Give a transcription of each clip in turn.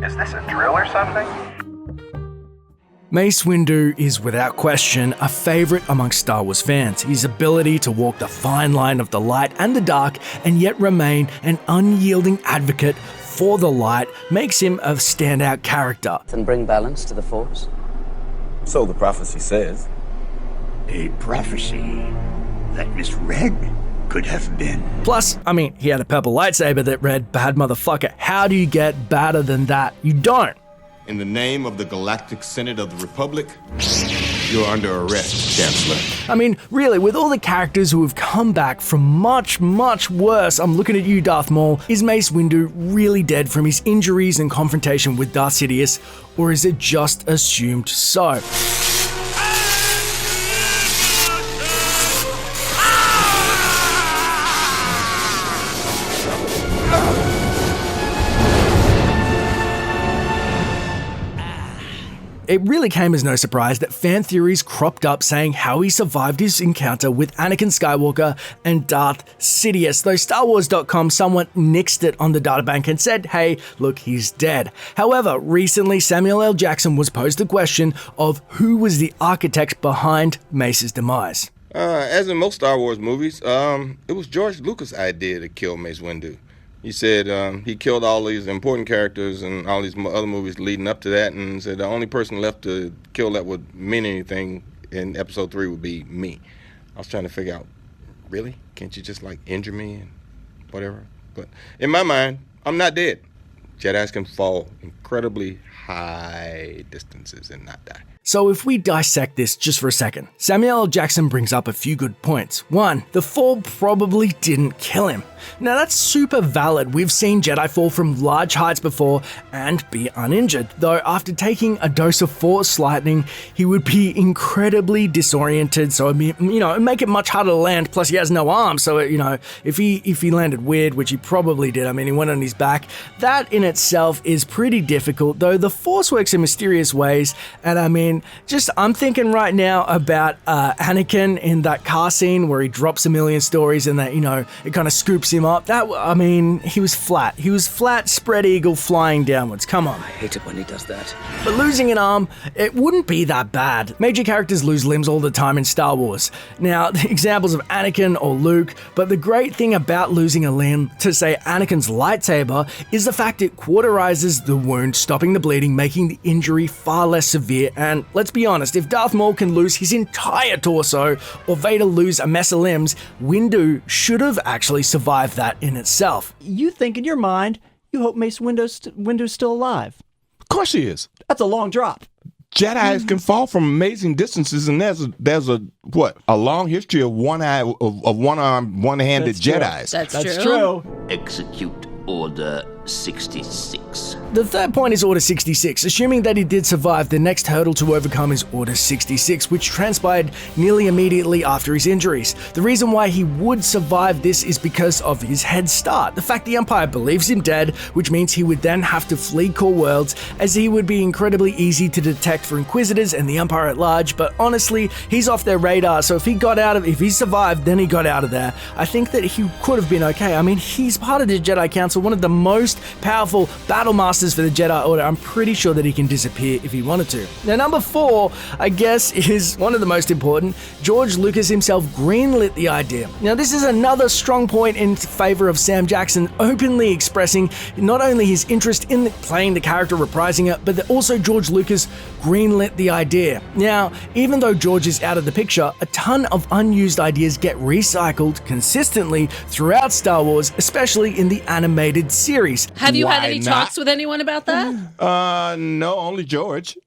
Is this a drill or something? Mace Windu is without question a favourite amongst Star Wars fans. His ability to walk the fine line of the light and the dark and yet remain an unyielding advocate for the light makes him a standout character. And bring balance to the Force. So the prophecy says. A prophecy that misread could have been. Plus, he had a purple lightsaber that read, "Bad motherfucker." How do you get badder than that? You don't. In the name of the Galactic Senate of the Republic, you're under arrest, Chancellor. Really, with all the characters who have come back from much, much worse, I'm looking at you, Darth Maul, is Mace Windu really dead from his injuries and confrontation with Darth Sidious, or is it just assumed so? It really came as no surprise that fan theories cropped up saying how he survived his encounter with Anakin Skywalker and Darth Sidious, though StarWars.com somewhat nixed it on the databank and said, hey, look, he's dead. However, recently Samuel L. Jackson was posed the question of who was the architect behind Mace's demise. As in most Star Wars movies, it was George Lucas' idea to kill Mace Windu. He said he killed all these important characters and all these other movies leading up to that, and said the only person left to kill that would mean anything in episode 3 would be me. I was trying to figure out, really? Can't you just injure me and whatever? But in my mind, I'm not dead. Jedis can fall incredibly high distances and not die. So if we dissect this just for a second, Samuel L. Jackson brings up a few good points. One, the fall probably didn't kill him. Now that's super valid. We've seen Jedi fall from large heights before and be uninjured, though after taking a dose of Force lightning, he would be incredibly disoriented, so it'd make it much harder to land, plus he has no arms, so if he landed weird, which he probably did, he went on his back, that in itself is pretty difficult, though the Force works in mysterious ways, and I'm thinking right now about Anakin in that car scene where he drops a million stories and that, it kind of scoops him up. He was flat. He was flat, spread eagle, flying downwards. Come on. I hate it when he does that. But losing an arm, it wouldn't be that bad. Major characters lose limbs all the time in Star Wars. Now, the examples of Anakin or Luke, but the great thing about losing a limb, to say Anakin's lightsaber, is the fact it cauterizes the wound, stopping the bleeding, making the injury far less severe. And let's be honest, if Darth Maul can lose his entire torso, or Vader lose a mess of limbs, Windu should have actually survived that in itself. You think in your mind, you hope Mace Windu's still alive. Of course he is. That's a long drop. Jedis can fall from amazing distances, and there's a long history of one-armed, one-handed Jedis. That's true. Execute Order 66. The third point is Order 66. Assuming that he did survive, the next hurdle to overcome is Order 66, which transpired nearly immediately after his injuries. The reason why he would survive this is because of his head start. The fact the Empire believes him dead, which means he would then have to flee core worlds, as he would be incredibly easy to detect for Inquisitors and the Empire at large, but honestly, he's off their radar, so if he survived, then he got out of there. I think that he could have been okay. He's part of the Jedi Council, one of the most powerful battle masters for the Jedi Order. I'm pretty sure that he can disappear if he wanted to. Now, number 4, I guess, is one of the most important. George Lucas himself greenlit the idea. Now, this is another strong point in favor of Sam Jackson openly expressing not only his interest in playing the character, reprising it, but that also George Lucas greenlit the idea. Now, even though George is out of the picture, a ton of unused ideas get recycled consistently throughout Star Wars, especially in the animated series. Have you had any talks with anyone about that? No, only George.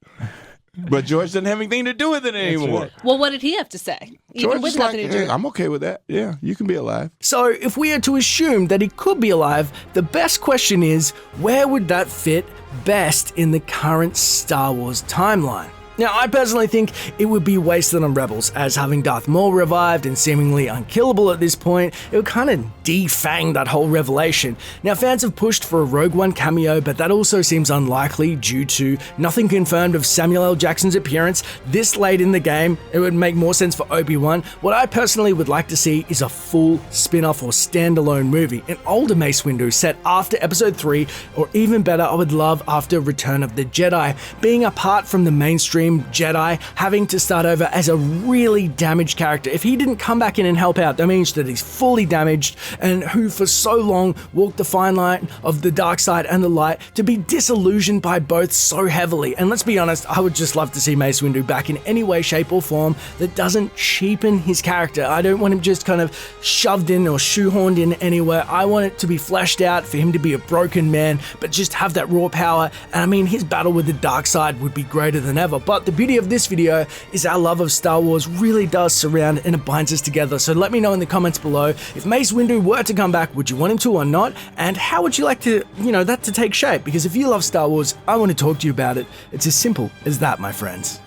But George doesn't have anything to do with it anymore. Right. Well, what did he have to say? George is I'm okay with that. Yeah, you can be alive. So if we are to assume that he could be alive, the best question is, where would that fit best in the current Star Wars timeline? Now, I personally think it would be wasted on Rebels, as having Darth Maul revived and seemingly unkillable at this point, it would kind of defang that whole revelation. Now, fans have pushed for a Rogue One cameo, but that also seems unlikely due to nothing confirmed of Samuel L. Jackson's appearance this late in the game. It would make more sense for Obi-Wan. What I personally would like to see is a full spin-off or standalone movie, an older Mace Windu set after Episode 3, or even better, I would love after Return of the Jedi, being apart from the mainstream Jedi, having to start over as a really damaged character. If he didn't come back in and help out, that means that he's fully damaged, and who for so long walked the fine line of the dark side and the light, to be disillusioned by both so heavily. And let's be honest, I would just love to see Mace Windu back in any way, shape or form that doesn't cheapen his character. I don't want him just kind of shoved in or shoehorned in anywhere. I want it to be fleshed out, for him to be a broken man, but just have that raw power. And I mean, his battle with the dark side would be greater than ever. But the beauty of this video is our love of Star Wars really does surround and it binds us together. So let me know in the comments below, if Mace Windu were to come back, would you want him to or not? And how would you like to, that to take shape? Because if you love Star Wars, I want to talk to you about it. It's as simple as that, my friends.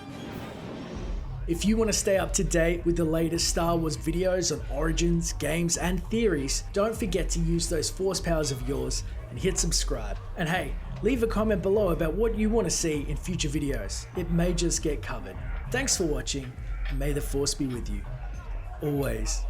If you want to stay up to date with the latest Star Wars videos on origins, games, and theories, don't forget to use those force powers of yours and hit subscribe. And hey, leave a comment below about what you want to see in future videos. It may just get covered. Thanks for watching, and may the Force be with you. Always.